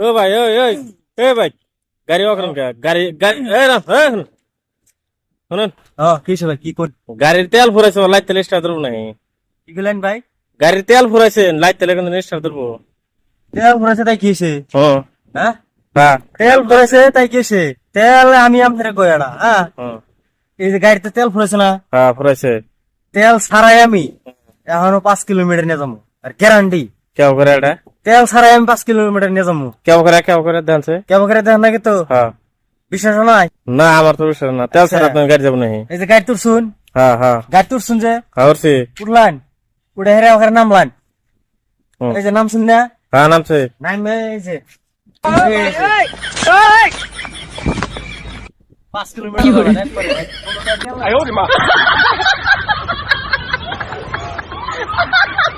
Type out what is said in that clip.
ও ভাই, ওই ওই এ ভাই, গাড়ি ওখানে গাড়ি গাড়ি শুনুন, কি হইছে ভাই, কি কোন? গাড়ির তেল ফুরাইছে, লাইট তেল স্টার্ট ধরবো নাই। কি গেলেন ভাই? গাড়ির তেল ফুরাইছে, লাইট তেলে কিন্তু স্টার্ট ধরবো। তেল ভরেছে তাই কি হইছে? হ্যাঁ হ্যাঁ, হ্যাঁ তেল ভরেছে তাই কি হইছে? তেল আমি আপনারে কইয়াড়া, হ্যাঁ, হ্যাঁ এই যে গাড়িতে তেল ফুরাইছে না, হ্যাঁ ফুরাইছে। তেল ছাড়াই আমি এখনো 5 কিলোমিটার নিয়ে যাবো, আর গ্যারান্টি কেউ করে এটা, তেল ছাড়াই আমি 5 কিলোমিটার নিয়ে যাবো। কেউ করে দেনছে। কেমন করে দেখেন নাকি তো হ্যাঁ বিশ্বাস নাই? না, আমার তো বিশ্বাস না, তেল ছাড়া তুমি গাড়ি যাবো নাকি? এই যে গাড়ি তুলছুন, হ্যাঁ হ্যাঁ গাড়ি তুলছুন যে হ্যাঁ উঠছি। উঠলান, উঠে হেরে ওখানে নামলান, হুম। এই যে নামছুন না, হ্যাঁ নামছে। নামে এই যে 5 কিলোমিটার